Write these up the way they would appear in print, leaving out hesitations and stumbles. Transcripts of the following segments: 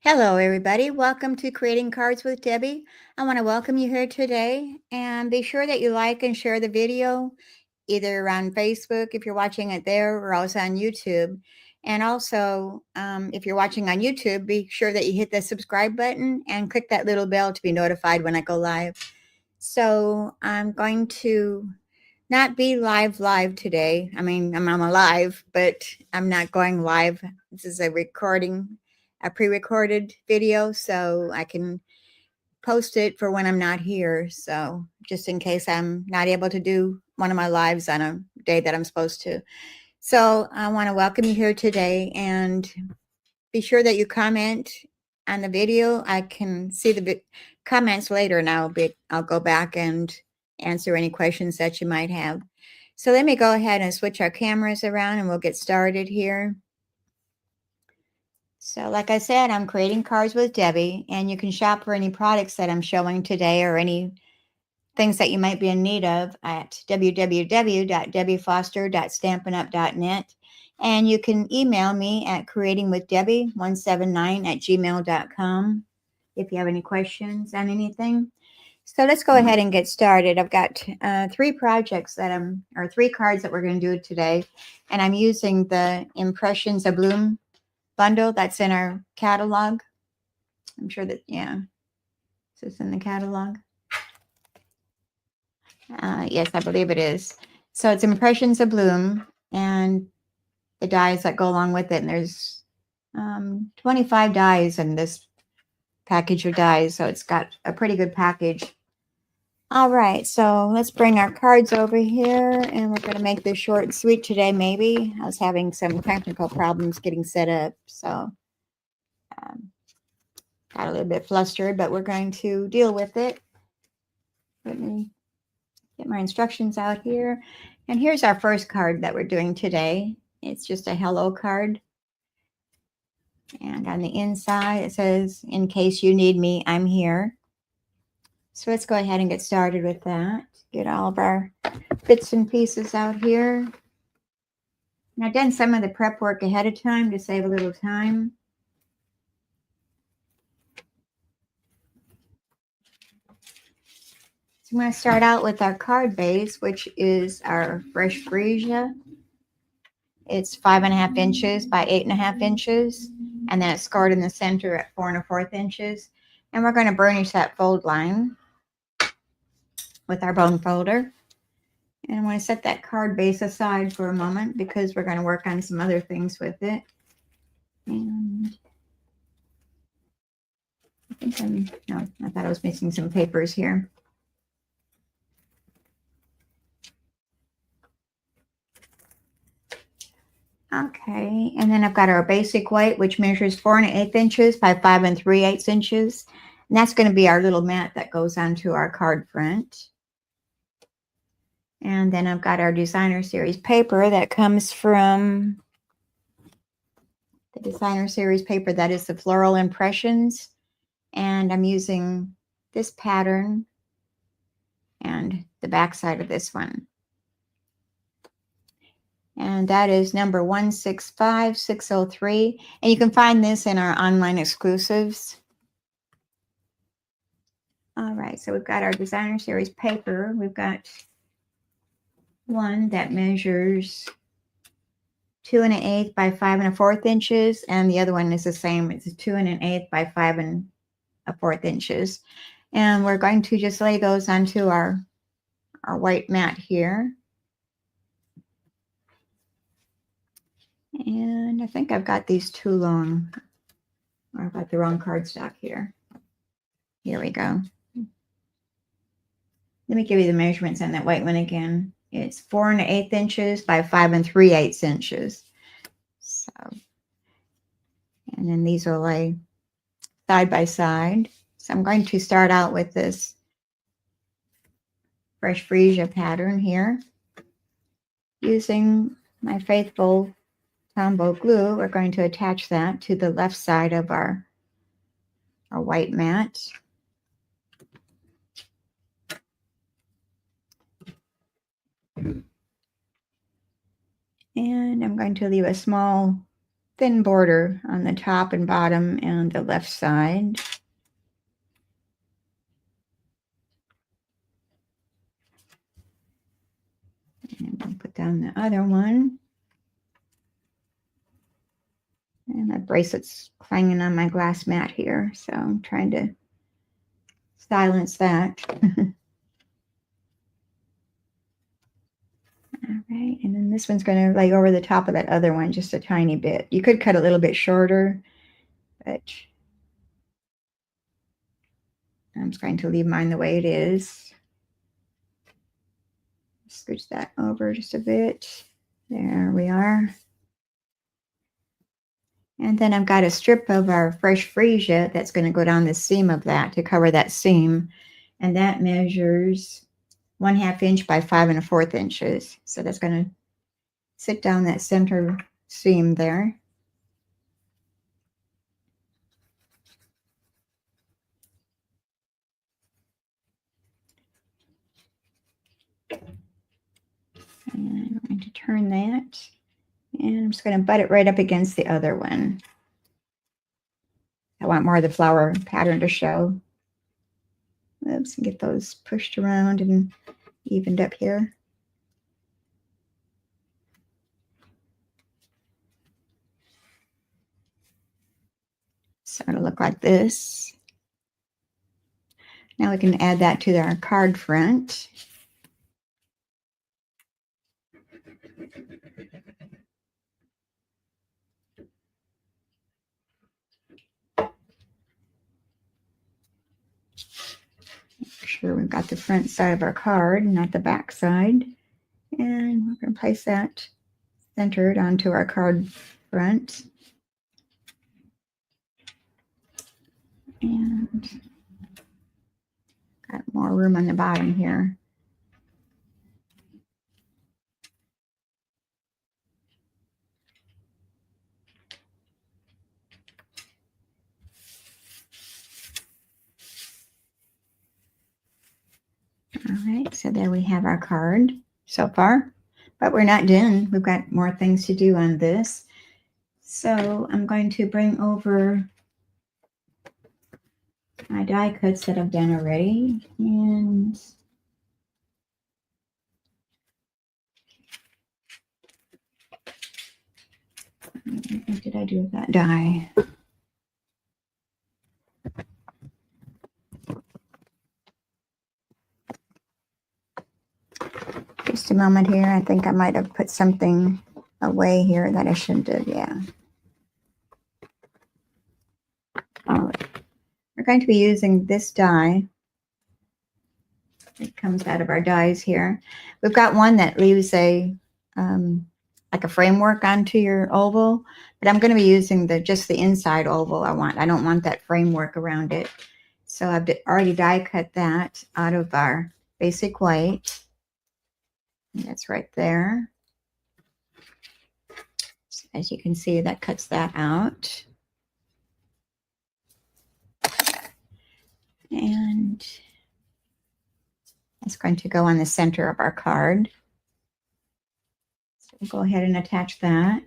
Hello, everybody. Welcome to Creating Cards with Debbie. I want to welcome you here today and be sure that you like and share the video either on Facebook if you're watching it there or also on YouTube. And also, if you're watching on YouTube, be sure that you hit the subscribe button and click that little bell to be notified when I go live. So I'm going to not be live today. I mean, I'm alive, but I'm not going live. This is a pre-recorded video, so I can post it for when I'm not here. So just in case I'm not able to do one of my lives on a day that I'm supposed to. So I want to welcome you here today and be sure that you comment on the video. I can see the comments later and I'll go back and answer any questions that you might have. So let me go ahead and switch our cameras around and we'll get started here. So like I said, I'm creating cards with Debbie, and you can shop for any products that I'm showing today or any things that you might be in need of at www.debbiefoster.stampinup.net. And you can email me at creatingwithdebbie179@gmail.com if you have any questions on anything. So let's go ahead and get started. I've got three cards that we're going to do today. And I'm using the Impressions of Bloom bundle that's in our catalog. I'm sure that, yeah, is this in the catalog? Yes, I believe it is. So it's Impressions of Bloom and the dies that go along with it. And there's 25 dies in this package of dies. So it's got a pretty good package. All right, so let's bring our cards over here and we're going to make this short and sweet today, maybe. I was having some technical problems getting set up, so got a little bit flustered, but we're going to deal with it. Let me get my instructions out here. And here's our first card that we're doing today. It's just a hello card. And on the inside, it says, "In case you need me, I'm here." So let's go ahead and get started with that. Get all of our bits and pieces out here. And I've done some of the prep work ahead of time to save a little time. So I'm going to start out with our card base, which is our Fresh Freesia. It's 5.5 inches by 8.5 inches. And then it's scored in the center at 4 1/4 inches. And we're going to burnish that fold line with our bone folder. And I want to set that card base aside for a moment because we're going to work on some other things with it. And I thought I was missing some papers here. Okay, and then I've got our basic white, which measures 4 1/8 inches by 5 3/8 inches. And that's going to be our little mat that goes onto our card front. And then I've got our designer series paper that comes from the designer series paper that is the Floral Impressions. And I'm using this pattern and the back side of this one. And that is number 165603. And you can find this in our online exclusives. All right, so we've got our designer series paper. We've got one that measures 2 1/8 by 5 1/4 inches, and the other one is the same. It's 2 1/8 by 5 1/4 inches. And we're going to just lay those onto our white mat here. And I think I've got these too long. Or I've got the wrong cardstock here. Here we go. Let me give you the measurements on that white one again. It's 4 1/8 inches by 5 3/8 inches. So, and then these will lay side by side. So I'm going to start out with this Fresh Freesia pattern here. Using my faithful Tombow glue, we're going to attach that to the left side of our white mat. And I'm going to leave a small thin border on the top and bottom and the left side. And I'll put down the other one. And my bracelet's clanging on my glass mat here, so I'm trying to silence that. All right, and then this one's going to lay over the top of that other one just a tiny bit. You could cut a little bit shorter, but I'm just going to leave mine the way it is. Scooch that over just a bit. There we are. And then I've got a strip of our fresh freesia that's going to go down the seam of that to cover that seam. And that measures 1/2 inch by 5 1/4 inches. So that's going to sit down that center seam there. And I'm going to turn that. And I'm just going to butt it right up against the other one. I want more of the flower pattern to show. Oops, and get those pushed around and evened up here. So it'll look like this. Now we can add that to our card front. Make sure we've got the front side of our card, not the back side. And we're going to place that centered onto our card front. And got more room on the bottom here. All right, so there we have our card so far, but we're not done. We've got more things to do on this. So I'm going to bring over my die cuts that I've done already. And what did I do with that die? Just a moment here. I think I might have put something away here that I shouldn't have. Yeah. All right. We're going to be using this die. It comes out of our dies here. We've got one that leaves a like a framework onto your oval, but I'm going to be using just the inside oval I don't want that framework around it. So I've already die cut that out of our basic white. And that's right there. So as you can see, that cuts that out. And that's going to go on the center of our card. So we'll go ahead and attach that.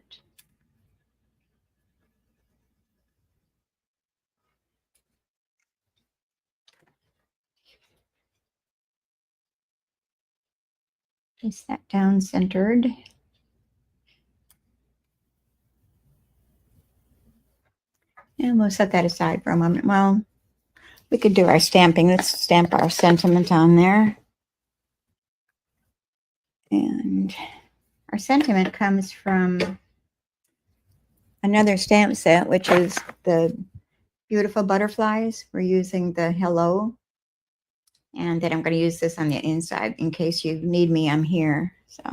Place that down centered. And we'll set that aside for a moment. Well, we could do our stamping. Let's stamp our sentiment on there. And our sentiment comes from another stamp set, which is the Beautiful Butterflies. We're using the Hello. And then I'm going to use this on the inside in case you need me, I'm here. So.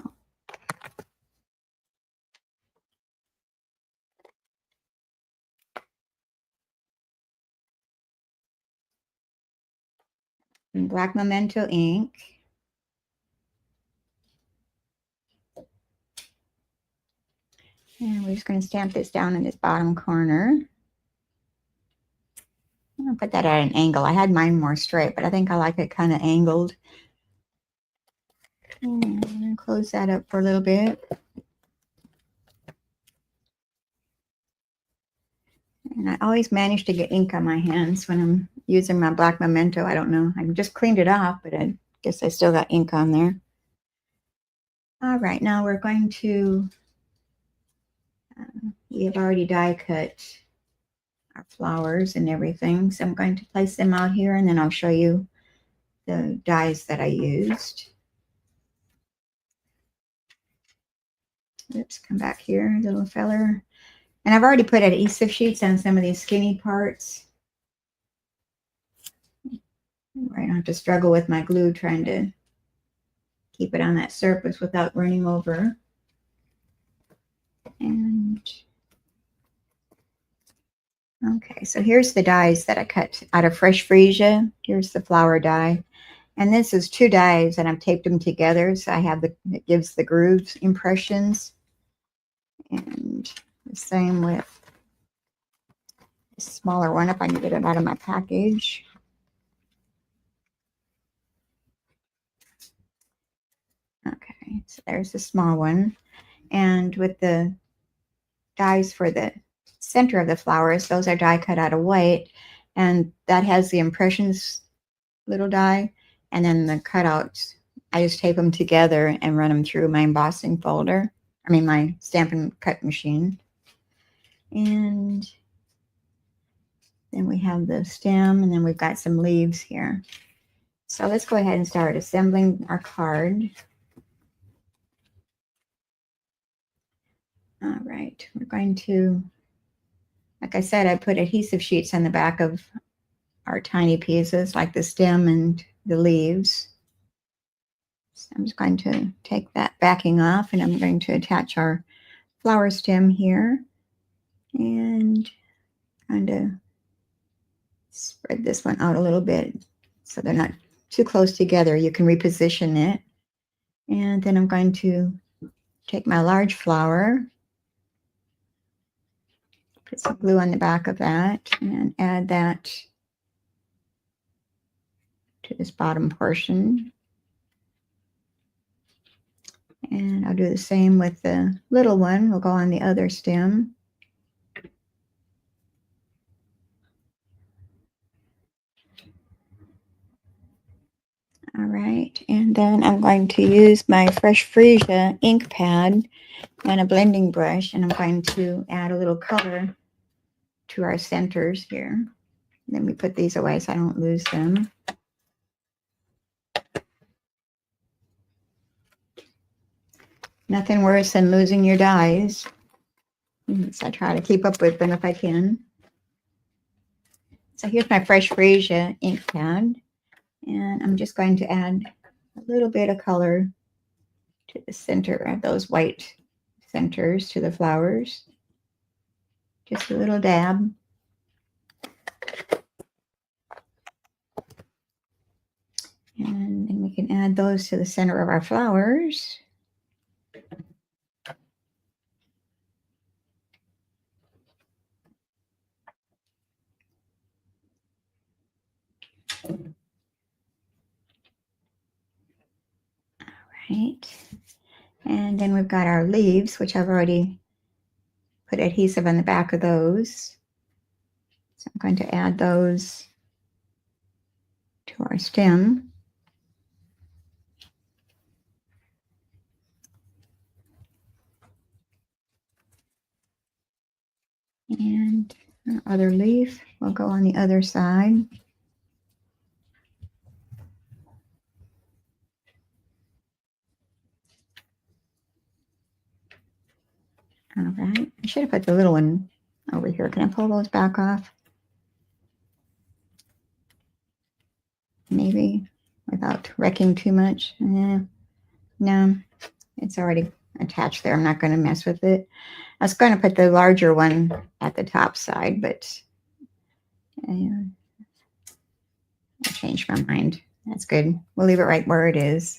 And black Memento ink. And we're just going to stamp this down in this bottom corner. I'm going to put that at an angle. I had mine more straight, but I think I like it kind of angled. And I'm going to close that up for a little bit. And I always manage to get ink on my hands when I'm using my black memento. I don't know. I just cleaned it off, but I guess I still got ink on there. All right, now we're going to, we have already die cut our flowers and everything. So I'm going to place them out here, and then I'll show you the dies that I used. Oops, come back here, little feller. And I've already put adhesive sheets on some of these skinny parts. I don't have to struggle with my glue trying to keep it on that surface without running over. And okay, so here's the dies that I cut out of fresh freesia. Here's the flower die. And this is 2 dies, and I've taped them together, so I have it gives the grooves impressions. And the same with the smaller one, if I can get it out of my package. Okay, so there's the small one. And with the dies for the center of the flowers, those are die cut out of white, and that has the impressions little die. And then the cutouts, I just tape them together and run them through my embossing folder. I mean, my stamp and cut machine. And then we have the stem, and then we've got some leaves here. So let's go ahead and start assembling our card. All right, we're going to, like I said, I put adhesive sheets on the back of our tiny pieces, like the stem and the leaves. So I'm just going to take that backing off, and I'm going to attach our flower stem here, and kind of spread this one out a little bit so they're not too close together. You can reposition it. And then I'm going to take my large flower, put some glue on the back of that, and add that to this bottom portion. And I'll do the same with the little one. We'll go on the other stem. All right, and then I'm going to use my Fresh Freesia ink pad and a blending brush, and I'm going to add a little color to our centers here. And then we put these away so I don't lose them. Nothing worse than losing your dies. So I try to keep up with them if I can. So here's my Fresh Freesia ink pad. And I'm just going to add a little bit of color to the center of those white centers to the flowers. Just a little dab. And then we can add those to the center of our flowers. Right. And then we've got our leaves, which I've already put adhesive on the back of those. So I'm going to add those to our stem. And our other leaf will go on the other side. All right, I should have put the little one over here. Can I pull those back off? Maybe without wrecking too much. No, it's already attached there. I'm not going to mess with it. I was going to put the larger one at the top side, but I changed my mind. That's good. We'll leave it right where it is.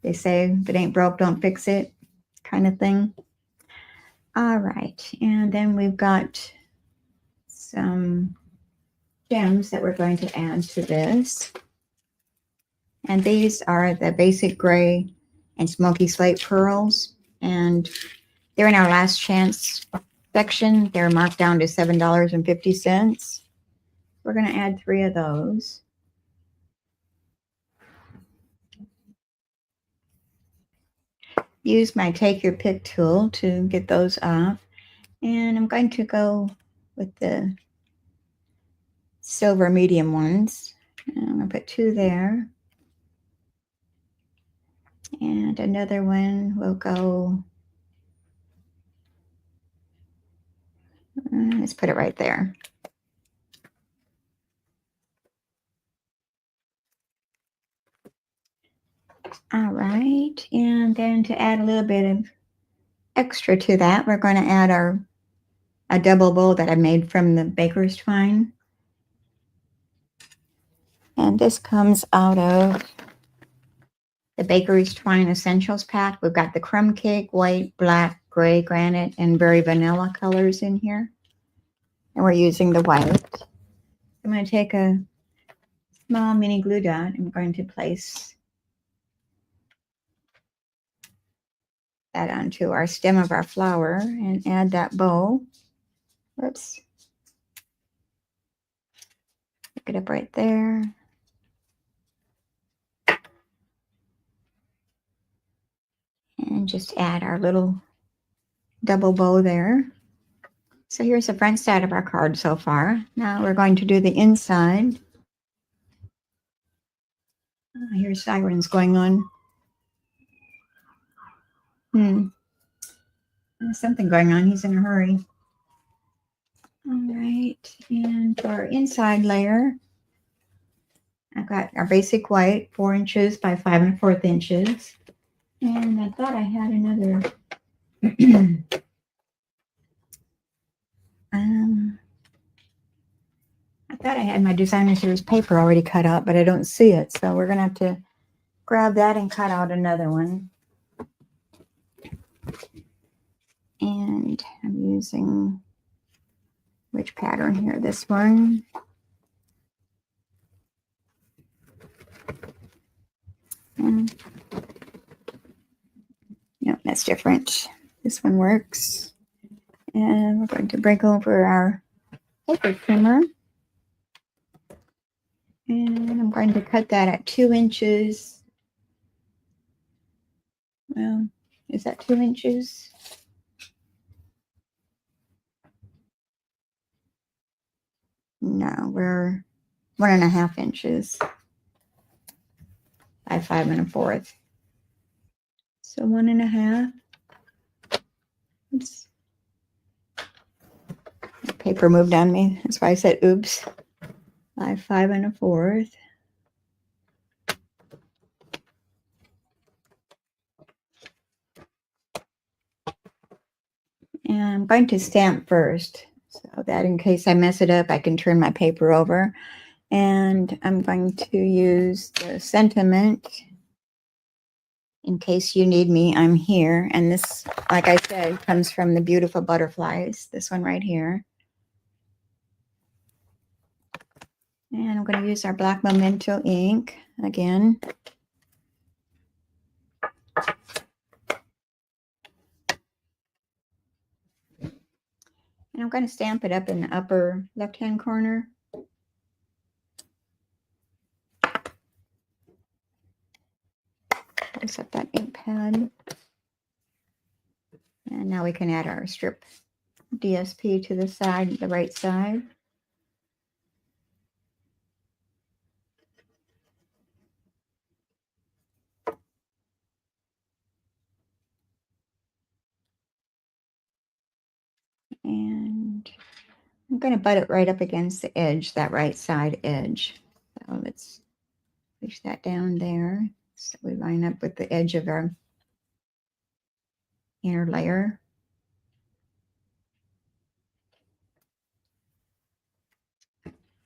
They say if it ain't broke, don't fix it, kind of thing. All right, and then we've got some gems that we're going to add to this. And these are the basic gray and smoky slate pearls. And they're in our last chance section. They're marked down to $7.50. We're going to add 3 of those. Use my take your pick tool to get those off. And I'm going to go with the silver medium ones. And I'm going to put 2 there. And another one will go, let's put it right there. All right, and then to add a little bit of extra to that, we're going to add a double bow that I made from the baker's twine. And this comes out of the Bakery's Twine Essentials pack. We've got the crumb cake, white, black, gray, granite, and berry vanilla colors in here. And we're using the white. I'm going to take a small mini glue dot. I'm going to place that onto our stem of our flower and add that bow. Whoops. Pick it up right there. And just add our little double bow there. So here's the front side of our card so far. Now we're going to do the inside. Oh, here's sirens going on. There's something going on. He's in a hurry. All right, and for our inside layer, I've got our basic white, 4 inches by 5 1/4 inches. And I thought I had another I thought I had my designer series paper already cut out, but I don't see it. So we're gonna have to grab that and cut out another one. And I'm using which pattern here? This one. No, that's different. This one works. And we're going to break over our paper trimmer. And I'm going to cut that at 2 inches. Well, is that 2 inches? No, we're 1 1/2 inches by 5 1/4. So 1 1/2. Oops. The paper moved on me. That's why I said oops. By 5 1/4. And I'm going to stamp first, so that in case I mess it up, I can turn my paper over. And I'm going to use the sentiment. In case you need me, I'm here. And this, like I said, comes from the Beautiful Butterflies. This one right here. And I'm going to use our black Memento ink again. And I'm going to stamp it up in the upper left-hand corner. Place up that ink pad. And now we can add our strip DSP to the side, the right side. And I'm going to butt it right up against the edge, that right side edge. So let's push that down there. So we line up with the edge of our inner layer.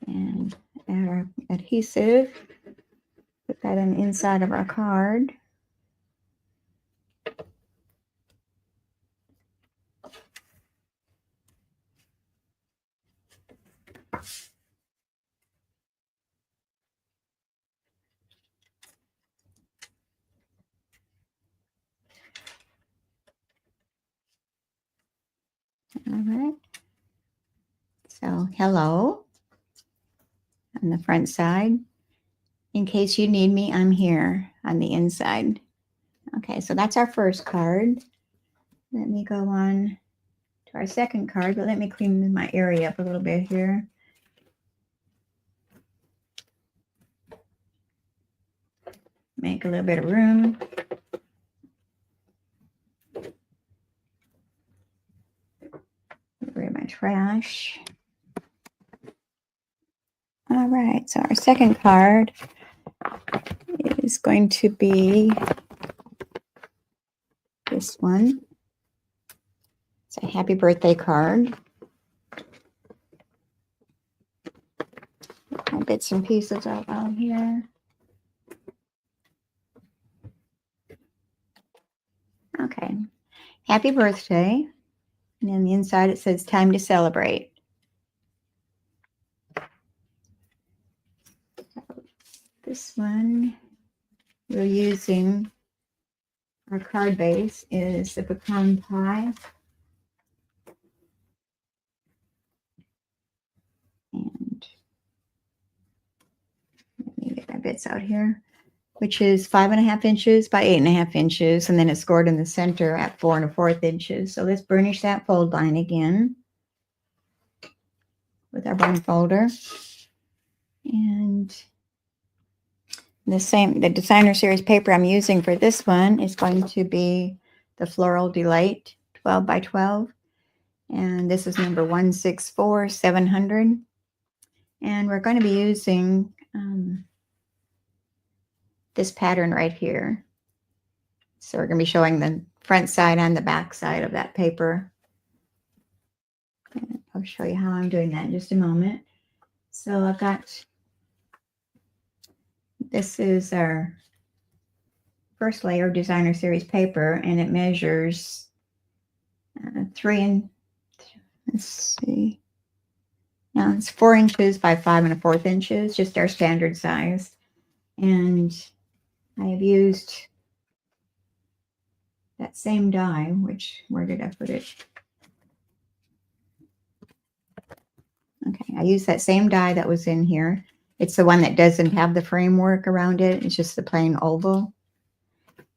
And add our adhesive. Put that on the inside of our card. All right. So, hello on the front side. In case you need me, I'm here on the inside. Okay, so that's our first card. Let me go on to our second card, but let me clean my area up a little bit here. Make a little bit of room. Get rid of my trash. All right, so our second card is going to be this one. It's a happy birthday card. My bits and pieces out here. Okay, happy birthday. And on the inside it says time to celebrate. This one we're using, our card base is the pecan pie. And let me get my bits out here, which is 5.5 inches by 8.5 inches. And then it's scored in the center at 4 1/4 inches. So let's burnish that fold line again with our bone folder. And the designer series paper I'm using for this one is going to be the Floral Delight 12 by 12. And this is number 164700. And we're going to be using this pattern right here. So we're going to be showing the front side and the back side of that paper. And I'll show you how I'm doing that in just a moment. So I've got, this is our first layer of designer series paper, and it measures 4 inches by 5 1/4 inches, just our standard size. And I have used that same die, where did I put it? Okay, I used that same die that was in here. It's the one that doesn't have the framework around it. It's just the plain oval.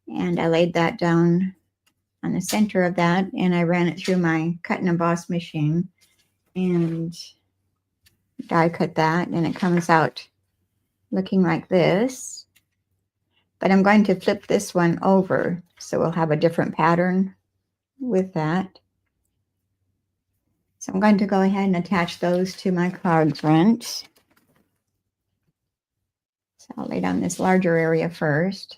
And I laid that down on the center of that, and I ran it through my cut and emboss machine and die cut that, and it comes out looking like this. But I'm going to flip this one over, so we'll have a different pattern with that. So I'm going to go ahead and attach those to my card front. So I'll lay down this larger area first.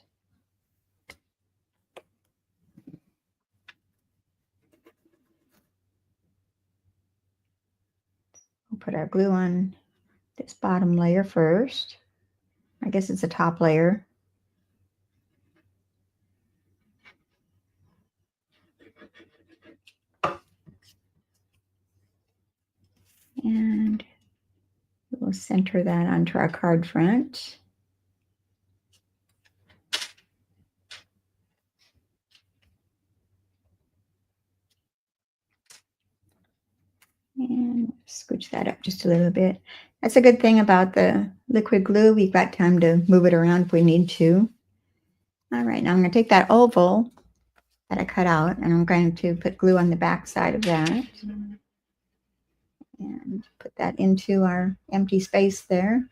We'll put our glue on this bottom layer first. I guess it's the top layer. And we'll center that onto our card front. And scooch that up just a little bit. That's a good thing about the liquid glue. We've got time to move it around if we need to. All right, now I'm going to take that oval that I cut out, and I'm going to put glue on the back side of that. And put that into our empty space there.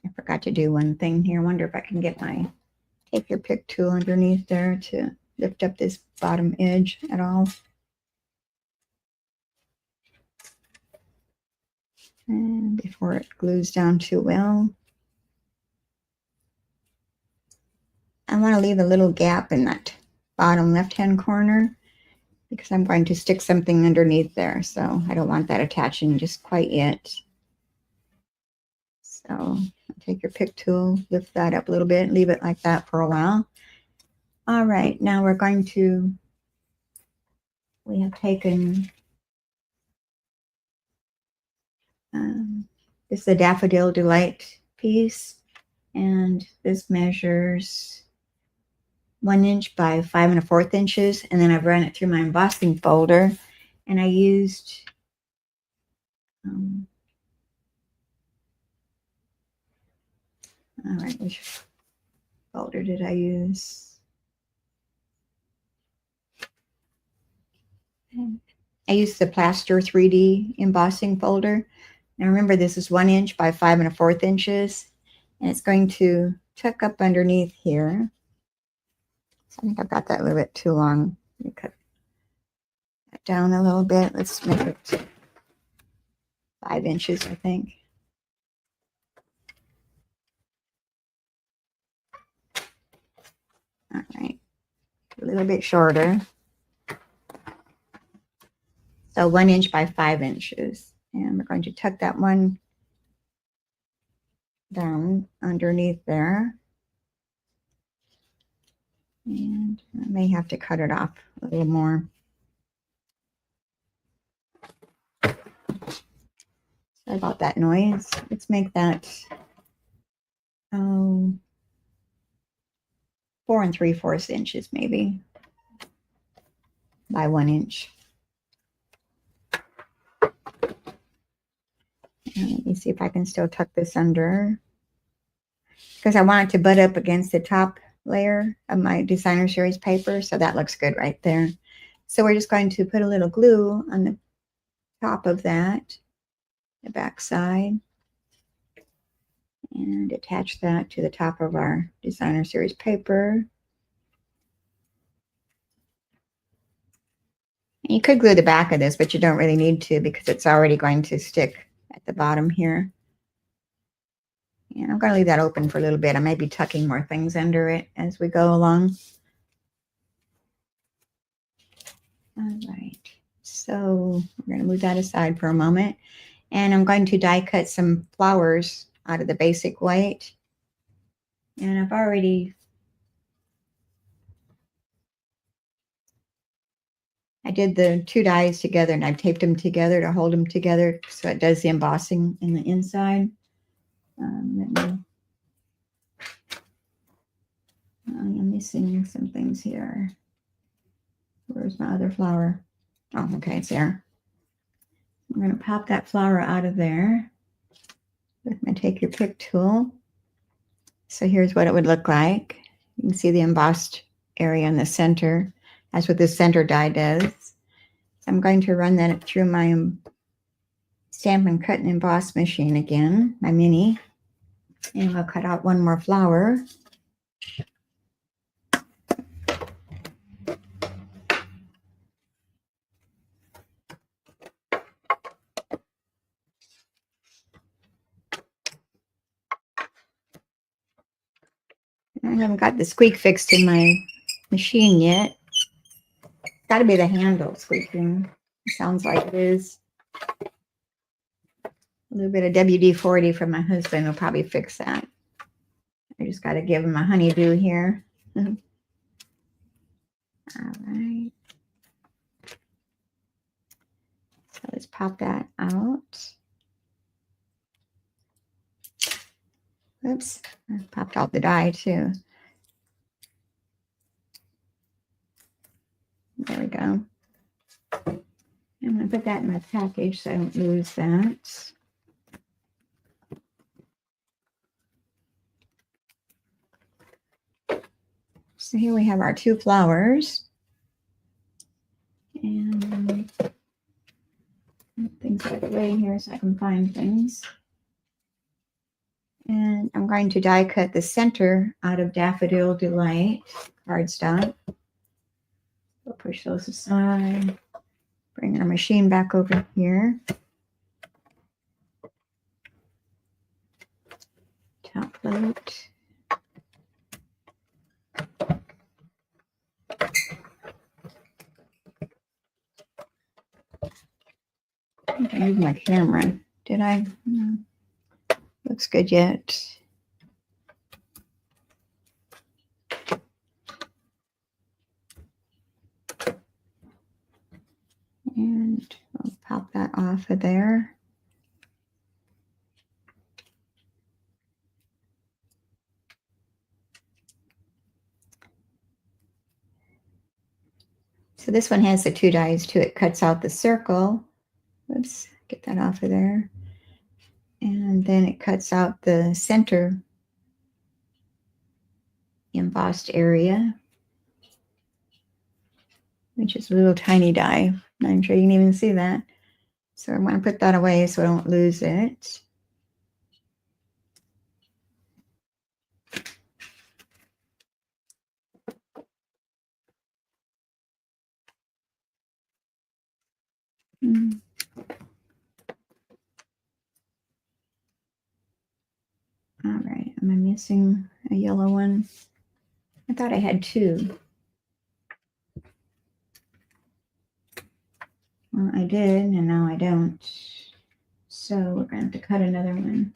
I forgot to do one thing here. I wonder if I can get my take your pick tool underneath there to lift up this bottom edge at all. And before it glues down too well, I want to leave a little gap in that bottom left-hand corner because I'm going to stick something underneath there. So I don't want that attaching just quite yet. So take your pick tool, lift that up a little bit, leave it like that for a while. All right, now we're going to we have taken this is the Daffodil Delight piece, and this measures 1 inch by 5 1/4 inches, and then I've run it through my embossing folder, and I used all right, which folder did I use? I used the Plaster 3D embossing folder. Now remember, this is 1 inch by 5 1/4 inches, and it's going to tuck up underneath here. So I think I've got that a little bit too long. Let me cut that down a little bit. Let's make it 5 inches, I think. All right, a little bit shorter. So 1 inch by 5 inches. And we're going to tuck that one down underneath there. And I may have to cut it off a little more. Sorry about that noise. Let's make that 4 3/4 inches maybe by 1 inch. And let me see if I can still tuck this under, because I want it to butt up against the top layer of my designer series paper. So that looks good right there. So we're just going to put a little glue on the top of that, the back side, and attach that to the top of our designer series paper. And you could glue the back of this, but you don't really need to because it's already going to stick at the bottom here. And I'm going to leave that open for a little bit. I may be tucking more things under it as we go along. All right, so we're going to move that aside for a moment. And I'm going to die cut some flowers out of the basic white. And I've already, I did the 2 dies together, and I've taped them together to hold them together so it does the embossing in the inside. I'm missing some things here. Where's my other flower? Oh, okay, it's there. I'm going to pop that flower out of there with my Take Your Pick tool. So here's what it would look like. You can see the embossed area in the center. That's what this center die does. So I'm going to run that through my Stamp and Cut and Emboss machine again, my mini. And we'll cut out one more flower. I haven't got the squeak fixed in my machine yet. It's got to be the handle squeaking. It sounds like it is. A little bit of WD-40 from my husband will probably fix that. I just got to give him a honeydew here. All right. So let's pop that out. Oops, I popped out the die too. There we go. I'm going to put that in my package so I don't lose that. So here we have our 2 flowers. And things out of the way here so I can find things. And I'm going to die cut the center out of Daffodil Delight cardstock. We'll push those aside. Bring our machine back over here. Top plate. I think I moved my camera. Did I? No. Looks good yet. And I'll pop that off of there. So this one has the 2 dies too. It cuts out the circle. Oops, get that off of there. And then it cuts out the center embossed area, which is a little tiny die. I'm sure you can even see that. So I want to put that away so I don't lose it. All right, am I missing a yellow one? I thought I had 2. Well, I did, and now I don't. So we're going to have to cut another one.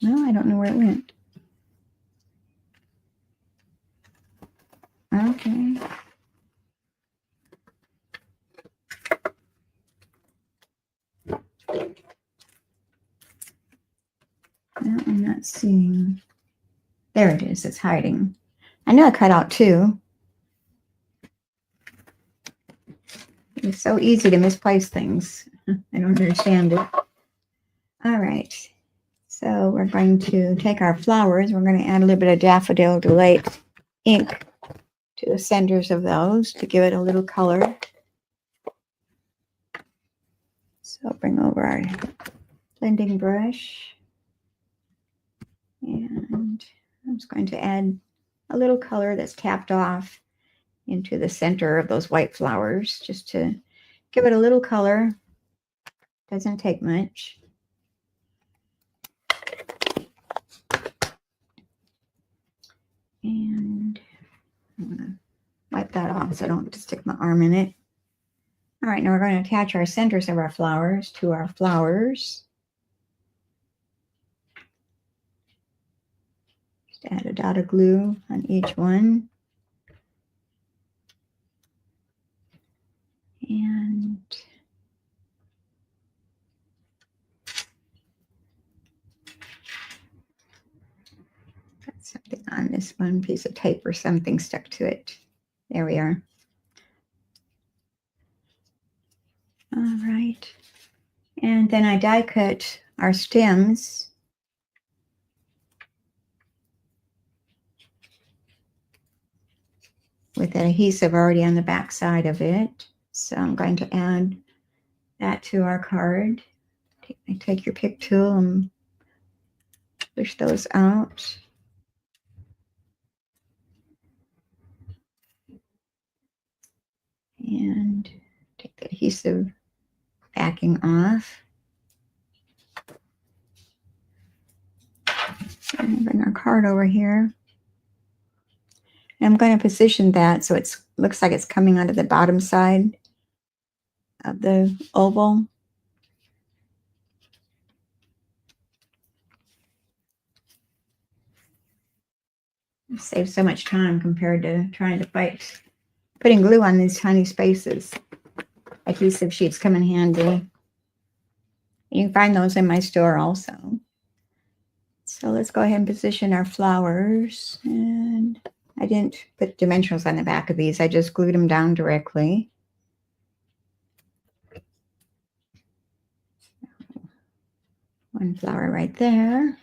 Well, I don't know where it went. Okay. Well, I'm not seeing. There it is. It's hiding. I know I cut out 2. It's so easy to misplace things. I don't understand it. All right. So we're going to take our flowers. We're going to add a little bit of Daffodil Delight ink to the centers of those to give it a little color. So bring over our blending brush. And I'm just going to add a little color that's tapped off into the center of those white flowers just to give it a little color. Doesn't take much. And I'm going to wipe that off so I don't stick my arm in it. All right, now we're going to attach our centers of our flowers to our flowers. Just add a dot of glue on each one. And got something on this one, piece of tape or something stuck to it. There we are. All right. And then I die cut our stems. With that adhesive already on the back side of it. So I'm going to add that to our card. Take your pick tool and push those out. And take the adhesive backing off. And bring our card over here. And I'm going to position that so it looks like it's coming out of the bottom side of the oval. It saves so much time compared to trying to fight putting glue on these tiny spaces. Adhesive sheets come in handy. You can find those in my store also. So let's go ahead and position our flowers. And I didn't put dimensionals on the back of these. I just glued them down directly. One flower right there.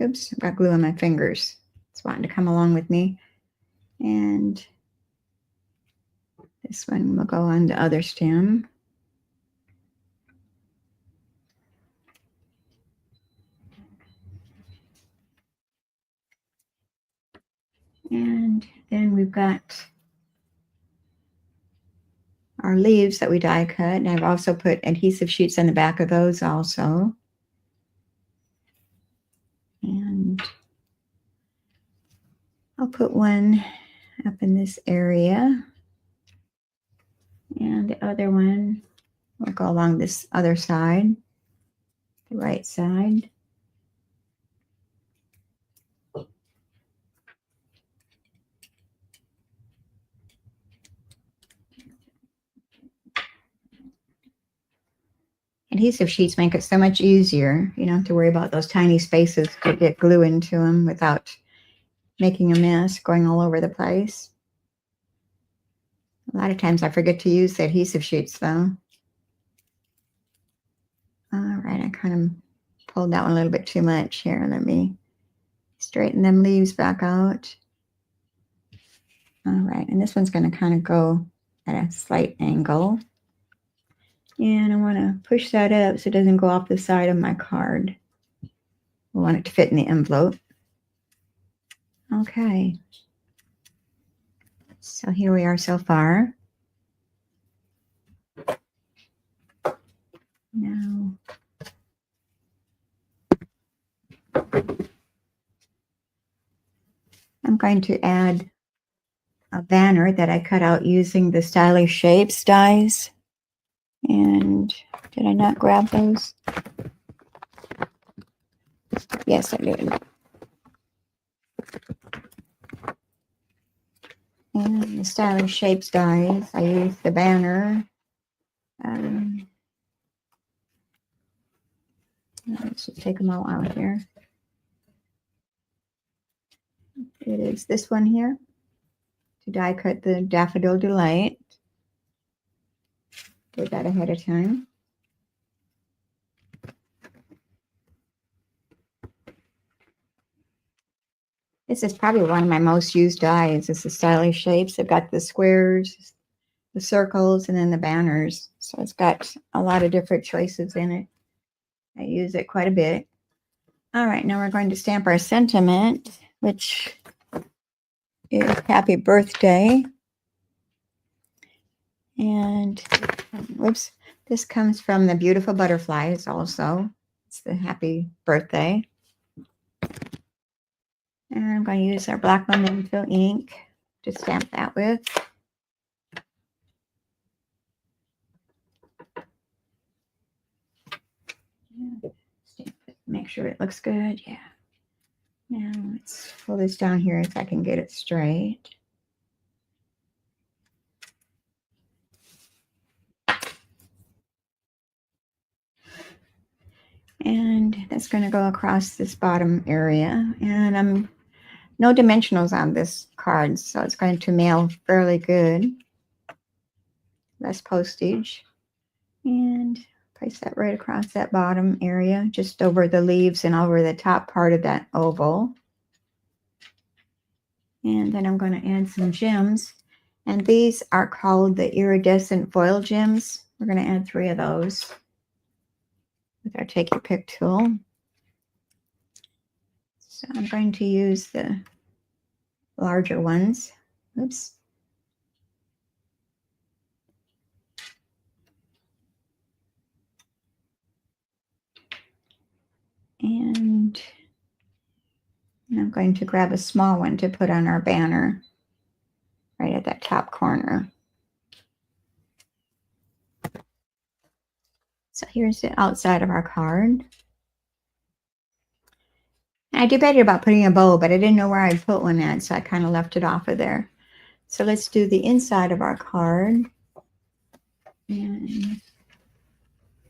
Oops, I've got glue on my fingers. It's wanting to come along with me. And this one will go on the other stem. And then we've got our leaves that we die cut. And I've also put adhesive sheets on the back of those also. And I'll put one up in this area. And the other one will go along this other side, the right side. Adhesive sheets make it so much easier. You don't have to worry about those tiny spaces to get glue into them without making a mess, going all over the place. A lot of times I forget to use the adhesive sheets though. All right, I kind of pulled that one a little bit too much here. Let me straighten them leaves back out. All right, and this one's going to kind of go at a slight angle. And I want to push that up so it doesn't go off the side of my card. I want it to fit in the envelope. Okay. So here we are so far. Now, I'm going to add a banner that I cut out using the Stylish Shapes dies. And did I not grab those? Yes, I did. And the Stylish Shapes dies, I used the banner. Let's just take them all out here. It is this one here, to die cut the Daffodil Delight. Did that ahead of time. This is probably one of my most used dies. It's the Stylish Shapes. I've got the squares, the circles, and then the banners. So it's got a lot of different choices in it. I use it quite a bit. All right, now we're going to stamp our sentiment, which is happy birthday. And whoops, this comes from the Beautiful Butterflies also. It's the happy birthday. And I'm going to use our black memento ink to stamp that with. Stamp it, make sure it looks good. Yeah. Now let's pull this down here so I can get it straight. And that's going to go across this bottom area. And I'm no dimensionals on this card, so it's going to mail fairly good. Less postage. And place that right across that bottom area, just over the leaves and over the top part of that oval. And then I'm going to add some gems. And these are called the iridescent foil gems. We're going to add 3 of those with our Take Your Pick tool. So I'm going to use the larger ones. Oops. And I'm going to grab a small one to put on our banner right at that top corner. So here's the outside of our card. I debated about putting a bow, but I didn't know where I'd put one at, so I kind of left it off of there. So let's do the inside of our card. And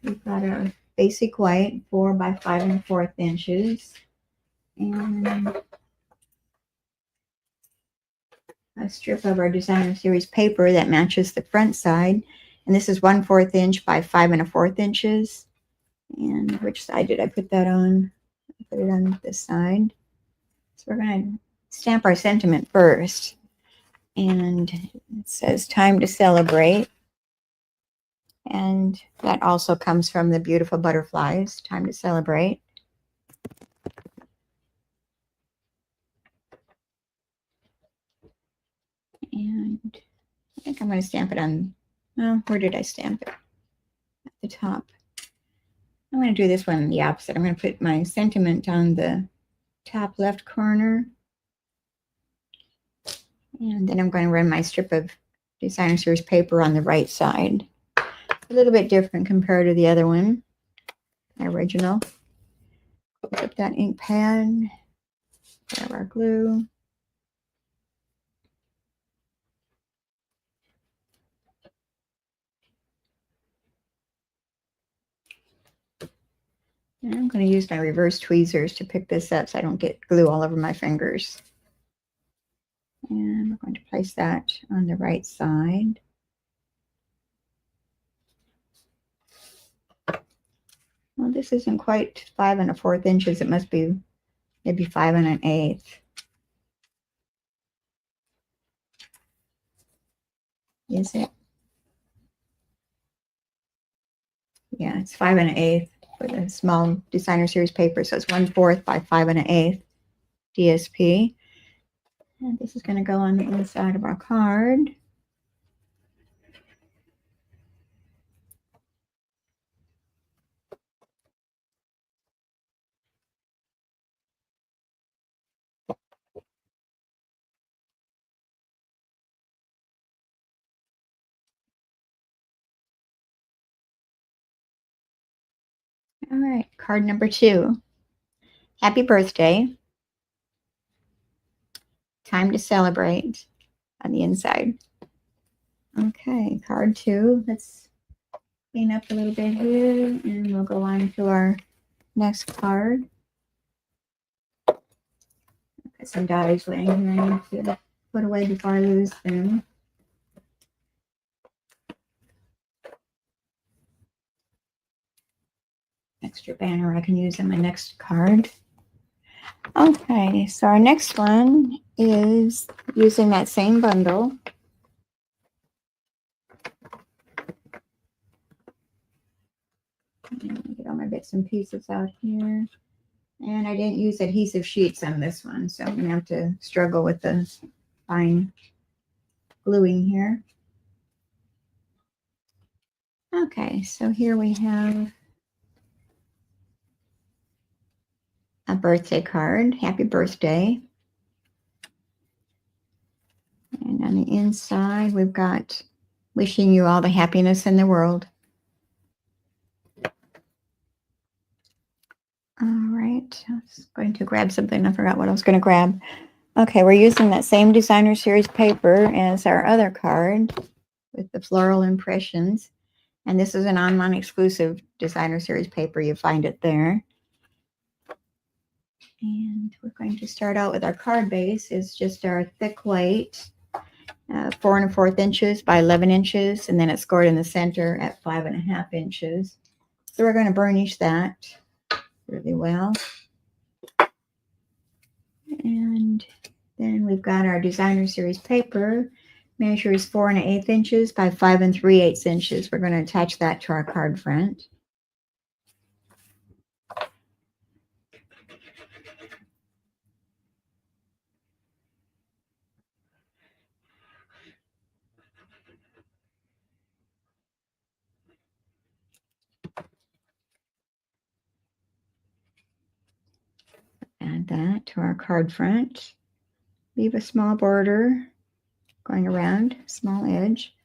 we've got our basic white 4 by 5 1/4 inches. And a strip of our designer series paper that matches the front side. And this is 1/4 inch by 5 1/4 inches. And which side did I put that on? I put it on this side. So we're going to stamp our sentiment first. And it says time to celebrate. And that also comes from the Beautiful Butterflies, time to celebrate. And I think I'm going to stamp it on, well, where did I stamp it? At the top. I'm going to do this one the opposite. I'm going to put my sentiment on the top left corner. And then I'm going to run my strip of designer series paper on the right side. A little bit different compared to the other one, my original. Pick up that ink pad, grab our glue. And I'm going to use my reverse tweezers to pick this up so I don't get glue all over my fingers. And we're going to place that on the right side. Well, this isn't quite 5 1/4 inches. It must be maybe 5 1/8. Is it? Yeah, it's 5 1/8 for the small designer series paper. So it's 1/4 by 5 1/8 DSP. And this is going to go on the inside of our card. All right, card number 2. Happy birthday. Time to celebrate on the inside. Okay, card 2. Let's clean up a little bit here and we'll go on to our next card. Got some dies laying here I need to put away before I lose them. Extra banner I can use on my next card. Okay, so our next one is using that same bundle. Get all my bits and pieces out here. And I didn't use adhesive sheets on this one, so I'm going to have to struggle with the fine gluing here. Okay, so here we have a birthday card. Happy birthday. And on the inside, we've got wishing you all the happiness in the world. All right, I was going to grab something. I forgot what I was going to grab. Okay, we're using that same designer series paper as our other card with the floral impressions. And this is an online exclusive designer series paper. You find it there. And we're going to start out with our card base. It's just our thick white, 4 1/4 inches by 11 inches. And then it's scored in the center at 5 1/2 inches. So we're going to burnish that really well. And then we've got our designer series paper. Measures 4 1/8 inches by 5 3/8 inches. We're going to attach that to our card front. Add that to our card front. Leave a small border going around, small edge.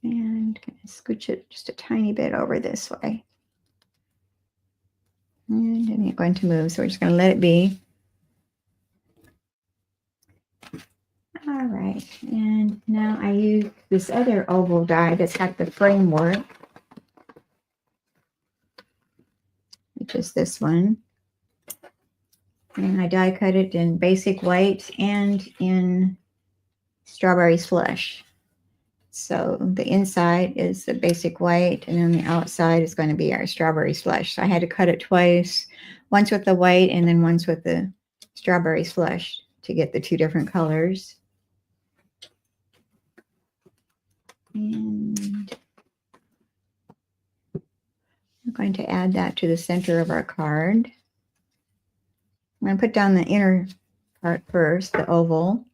And scooch it just a tiny bit over this way. And it ain't going to move, so we're just going to let it be. All right, and now I use this other oval die that's got the framework, which is this one. And I die cut it in basic white and in strawberry slush. So the inside is the basic white, and then the outside is going to be our strawberry slush. So I had to cut it twice, once with the white and then once with the strawberry slush to get the two different colors. And I'm going to add that to the center of our card. I'm going to put down the inner part first, the oval,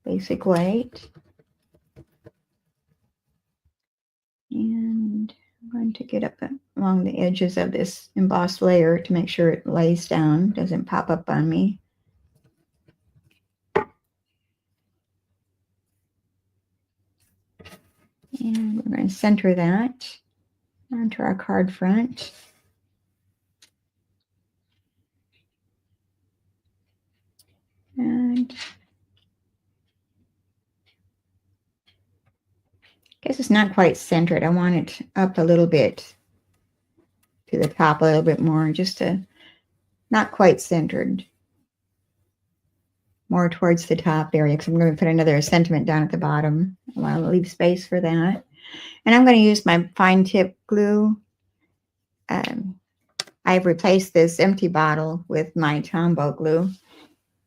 basic white. And I'm going to get up along the edges of this embossed layer to make sure it lays down, doesn't pop up on me. And we're going to center that onto our card front. And I This is not quite centered. I want it up a little bit to the top a little bit more, just to not quite centered. More towards the top area, because I'm going to put another sentiment down at the bottom. I want to leave space for that. And I'm going to use my fine tip glue. I've replaced this empty bottle with my Tombow glue.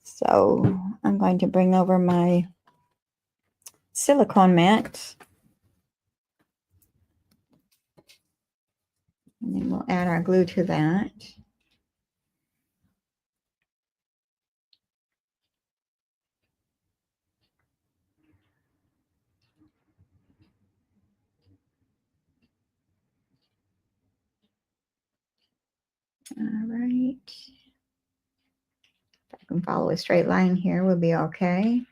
So I'm going to bring over my silicone mat. And then we'll add our glue to that. All right. If I can follow a straight line here, we'll be okay.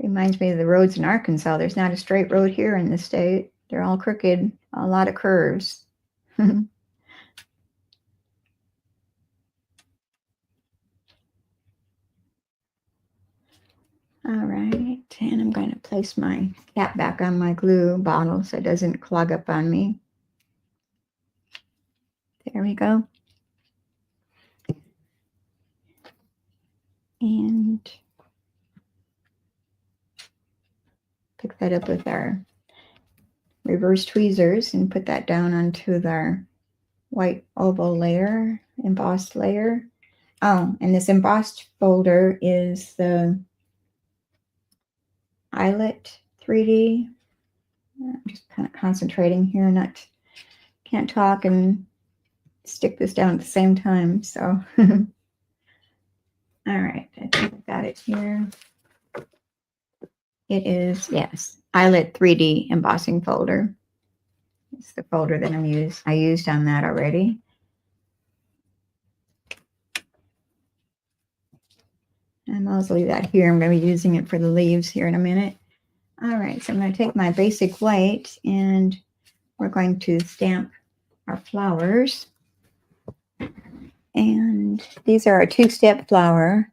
Reminds me of the roads in Arkansas. There's not a straight road here in the state. They're all crooked, a lot of curves. All right, and I'm going to place my cap back on my glue bottle so it doesn't clog up on me. There we go. And pick that up with our reverse tweezers and put that down onto our white oval layer, embossed layer. Oh, and this embossed folder is the Eyelet 3D. I'm just kind of concentrating here, can't talk and stick this down at the same time. So, all right, I think I got it here. It is, yes, Eyelet 3D embossing folder. It's the folder that I used on that already. And I'll leave that here. I'm going to be using it for the leaves here in a minute. All right, so I'm going to take my basic white and we're going to stamp our flowers. And these are a two-step flower.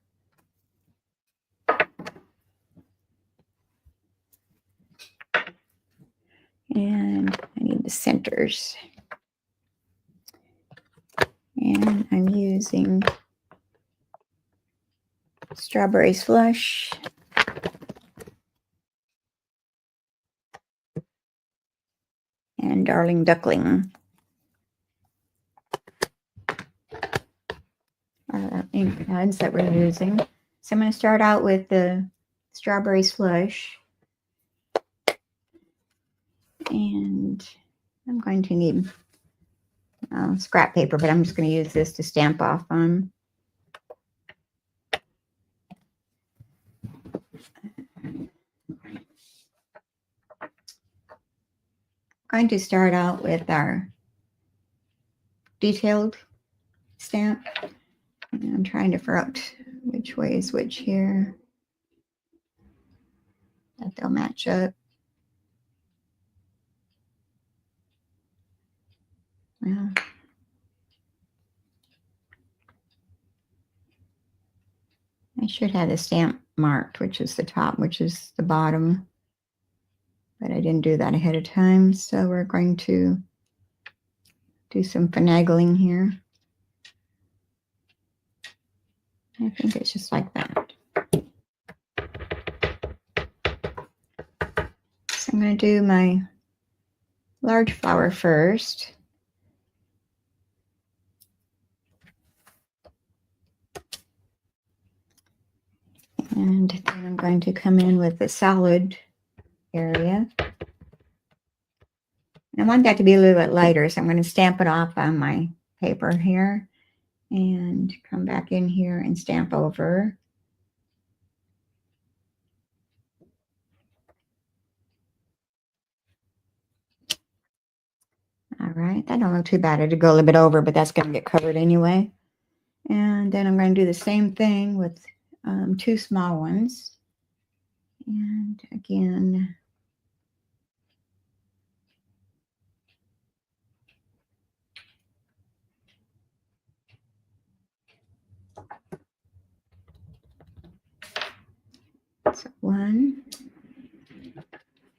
And I need the centers. And I'm using Strawberry Slush. And Darling Duckling. Ink pads that we're using. So I'm going to start out with the Strawberry Slush. And I'm going to need scrap paper, but I'm just going to use this to stamp off on. I'm going to start out with our detailed stamp. And I'm trying to figure out which way is which here, that they'll match up. Well, I should have the stamp marked, which is the top, which is the bottom. But I didn't do that ahead of time. So we're going to do some finagling here. I think it's just like that. So I'm going to do my large flower first. And then I'm going to come in with the solid area. And I want that to be a little bit lighter, so I'm going to stamp it off on my paper here. And come back in here and stamp over. All right, that don't look too bad. It'll go a little bit over, but that's going to get covered anyway. And then I'm going to do the same thing with two small ones. And again, 1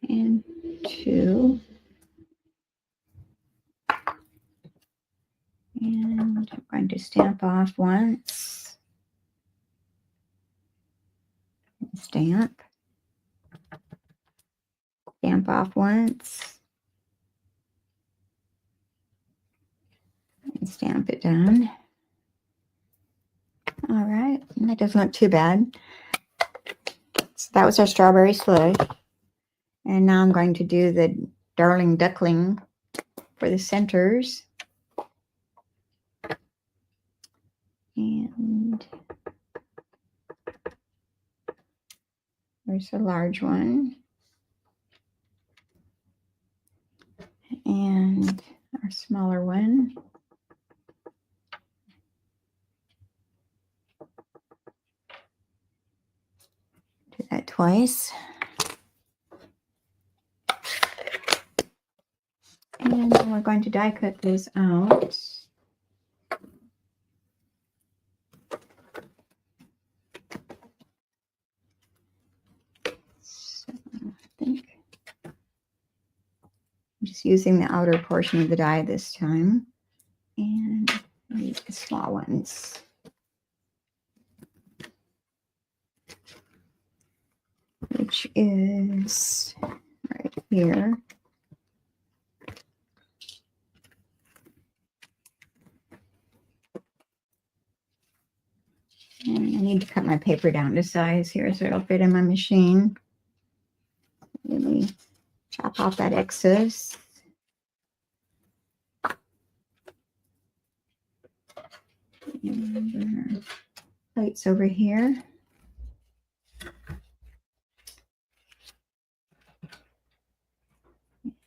and 2. And I'm going to stamp off once. Stamp. Stamp off once. And stamp it down. All right, that doesn't look too bad. So that was our strawberry slush. And now I'm going to do the darling duckling for the centers. And there's a large one. And our smaller one. Do that twice. And then we're going to die cut those out. So I think I'm just using the outer portion of the die this time. And use the small ones. Which is right here. And I need to cut my paper down to size here so it'll fit in my machine. Let me chop off that excess. And plates over here.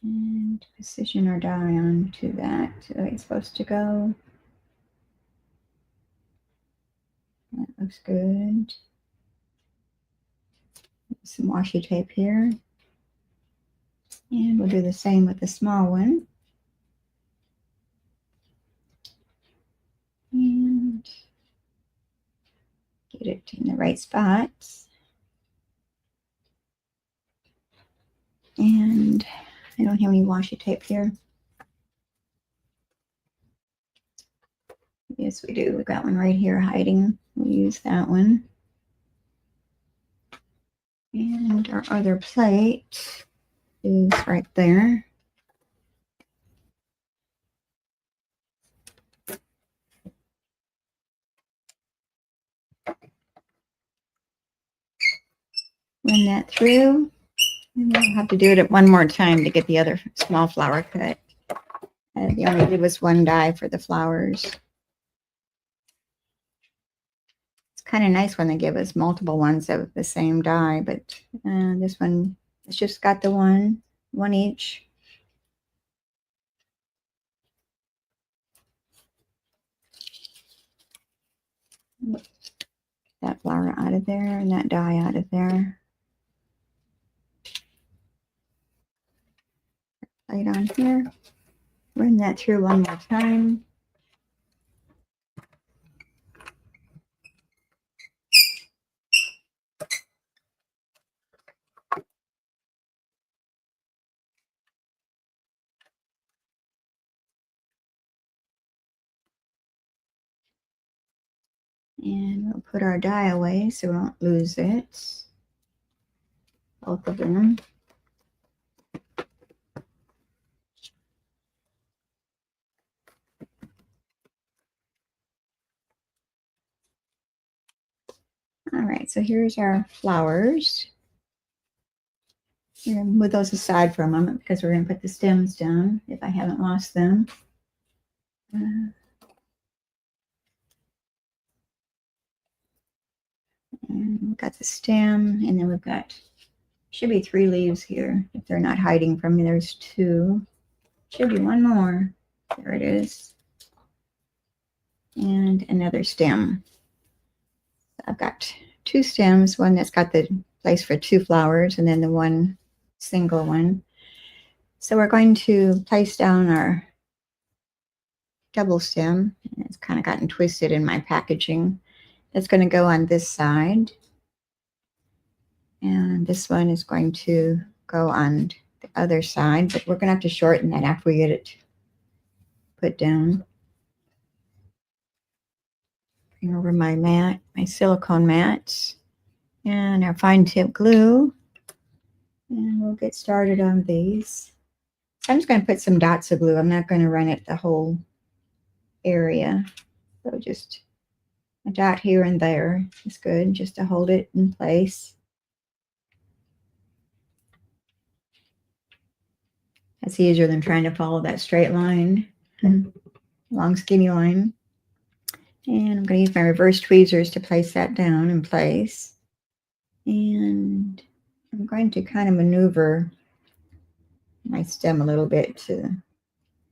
And position our die onto that the way it's supposed to go. That looks good. Some washi tape here. And we'll do the same with the small one. And get it in the right spots. And I don't have any washi tape here. Yes, we do. We got one right here hiding. We'll use that one. And our other plate is right there. Run that through. And we'll have to do it one more time to get the other small flower cut. The only did was one die for the flowers. It's kind of nice when they give us multiple ones of the same die, but this one, it's just got the one each. That flower out of there and that die out of there. Plate on here. Run that through one more time. And we'll put our die away so we don't lose it. Both of them. All right, so here's our flowers. We're going to move those aside for a moment because we're going to put the stems down if I haven't lost them. And we've got the stem, and then we've got, should be 3 leaves here. If they're not hiding from me, there's 2. Should be one more. There it is. And another stem. I've got 2 stems, one that's got the place for 2 flowers, and then the one single one. So we're going to place down our double stem. It's kind of gotten twisted in my packaging. That's going to go on this side. And this one is going to go on the other side, but we're going to have to shorten that after we get it put down. Bring over my mat, my silicone mat, and our fine tip glue. And we'll get started on these. So I'm just going to put some dots of glue. I'm not going to run it the whole area. So just a dot here and there is good, just to hold it in place. That's easier than trying to follow that straight line, long skinny line. And I'm going to use my reverse tweezers to place that down in place. And I'm going to kind of maneuver my stem a little bit to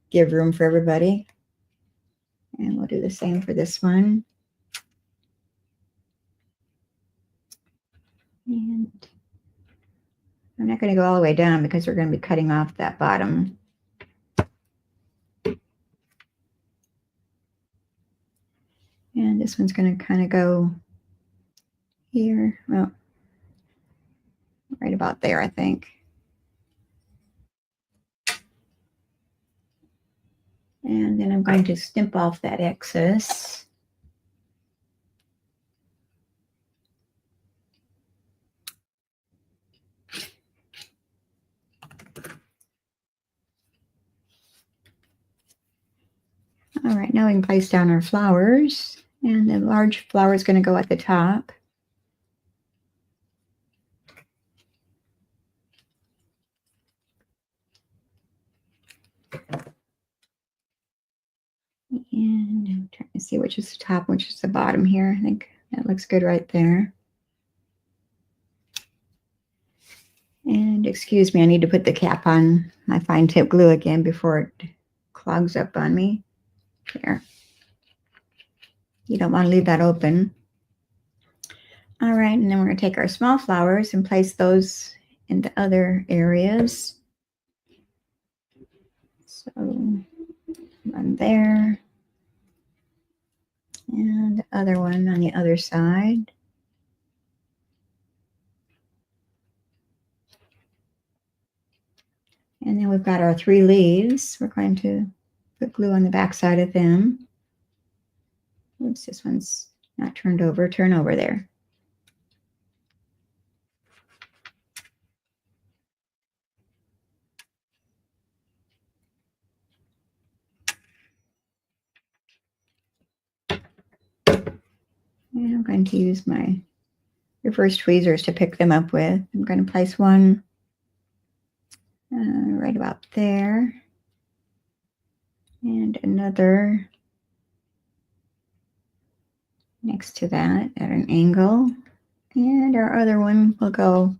give room for everybody. And we'll do the same for this one. And I'm not going to go all the way down because we're going to be cutting off that bottom. And this one's going to kind of go here. Well, right about there, I think. And then I'm going to snip off that excess. All right, now we can place down our flowers. And the large flower is going to go at the top. And I'm trying to see which is the top, which is the bottom here. I think that looks good right there. And excuse me, I need to put the cap on my fine tip glue again before it clogs up on me. There. You don't want to leave that open. All right, and then we're going to take our small flowers and place those in the other areas. So one there. And the other one on the other side. And then we've got our 3 leaves. We're going to put glue on the back side of them. Oops, this one's not turned over. Turn over there. And I'm going to use my reverse tweezers to pick them up with. I'm going to place one right about there. And another next to that at an angle. And our other one will go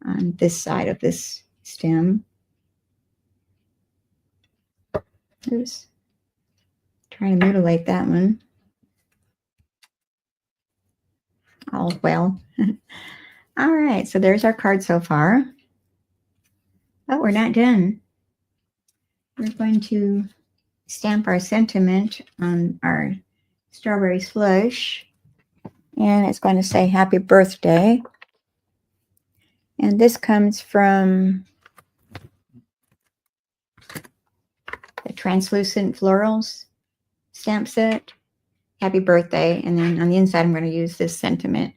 on this side of this stem. Oops. Trying to mutilate that one. All well. All right, so there's our card so far. Oh, we're not done. We're going to stamp our sentiment on our strawberry slush. And it's going to say happy birthday. And this comes from the Translucent Florals stamp set. Happy birthday. And then on the inside, I'm going to use this sentiment.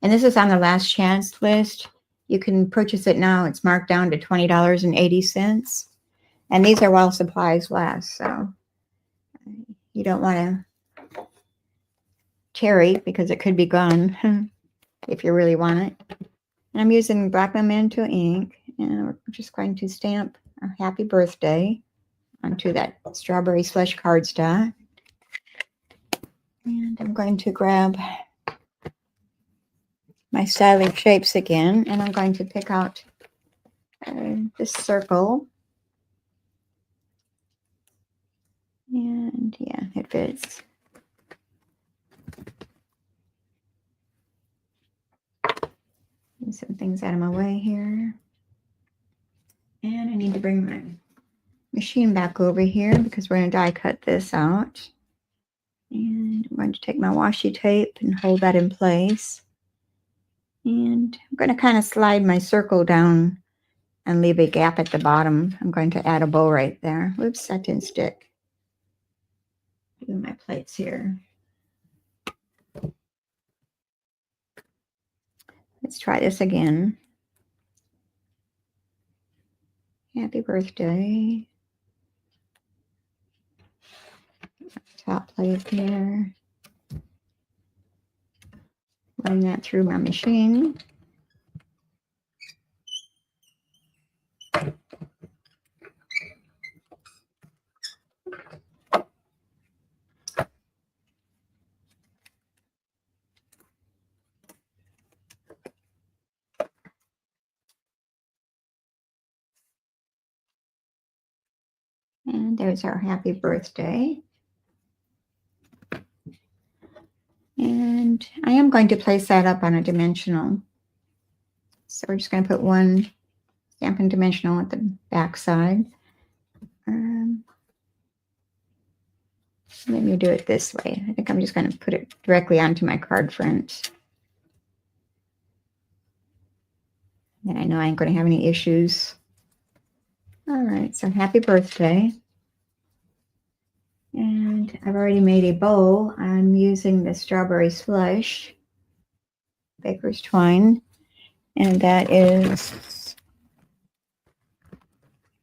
And this is on the last chance list. You can purchase it now. It's marked down to $20.80. And these are while supplies last. So you don't want to tarry because it could be gone if you really want it. And I'm using black memento ink. And we're just going to stamp our happy birthday onto that strawberry slush cardstock. And I'm going to grab my styling shapes again, and I'm going to pick out this circle. And yeah, it fits. Move some things out of my way here. And I need to bring my machine back over here because we're going to die cut this out. And I'm going to take my washi tape and hold that in place. And I'm going to kind of slide my circle down and leave a gap at the bottom. I'm going to add a bow right there. Whoops, that didn't stick. Do my plates here. Let's try this again. Happy birthday. Top plate here. Run that through my machine. And there's our happy birthday. And I am going to place that up on a dimensional. So we're just going to put one Stampin' Dimensional at the back side. Let me do it this way. I think I'm just going to put it directly onto my card front. Then I know I ain't going to have any issues. All right, so happy birthday. And I've already made a bow. I'm using the Strawberry Slush Baker's Twine. And that is,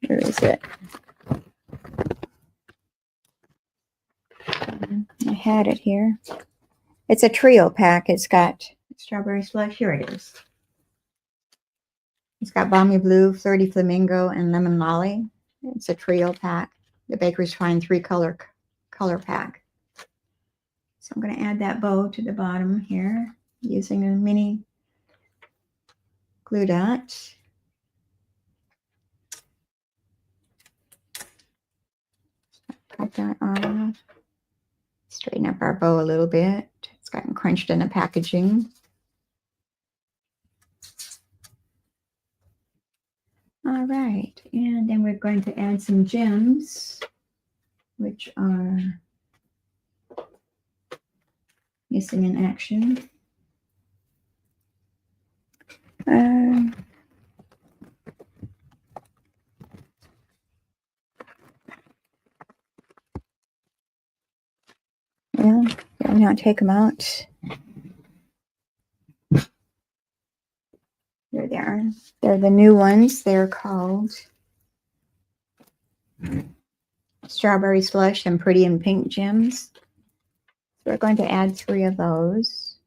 where is it? I had it here. It's a trio pack. It's got Strawberry Slush. Here it is. It's got Balmy Blue, Flirty Flamingo, and Lemon Lolly. It's a trio pack. The Baker's Twine 3-color pack. So I'm going to add that bow to the bottom here using a mini glue dot. Cut that off. Straighten up our bow a little bit. It's gotten crunched in the packaging. All right, and then we're going to add some gems, which are missing in action. Well, I'll not take them out. Here they are. They're the new ones. They're called Strawberry Slush and Pretty and Pink Gems. So we're going to add 3 of those.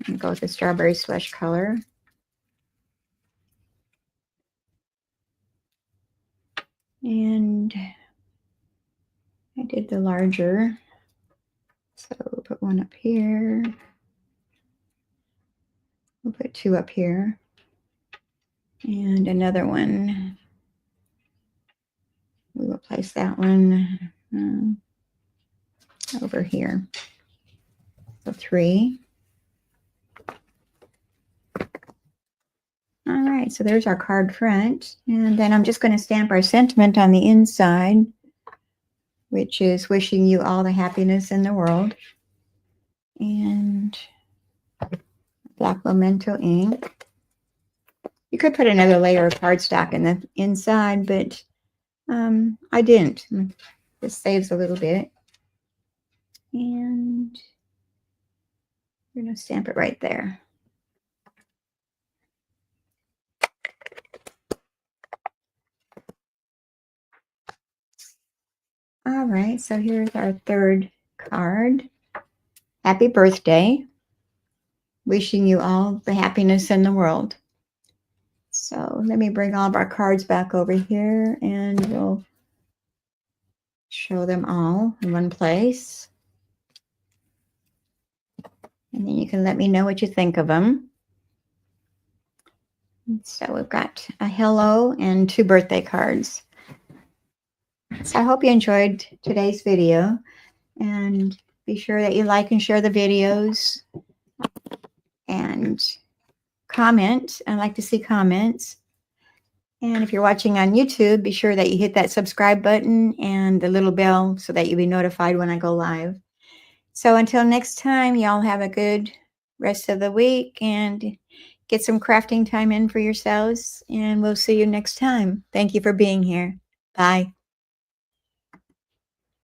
And go with the Strawberry Slush color. And I did the larger. So we'll put one up here. We'll put 2 up here. And another one. We will place that one over here. So 3. All right, so there's our card front. And then I'm just going to stamp our sentiment on the inside, which is wishing you all the happiness in the world. And black memento ink. You could put another layer of cardstock in the inside, but I didn't. This saves a little bit. And we're going to stamp it right there. All right, so here's our 3rd card. Happy birthday. Wishing you all the happiness in the world. So let me bring all of our cards back over here and we'll show them all in one place. And then you can let me know what you think of them. So we've got a hello and 2 birthday cards. So I hope you enjoyed today's video, and be sure that you like and share the videos and comment. I like to see comments. And if you're watching on YouTube, be sure that you hit that subscribe button and the little bell so that you'll be notified when I go live. So until next time, y'all have a good rest of the week and get some crafting time in for yourselves. And we'll see you next time. Thank you for being here. Bye.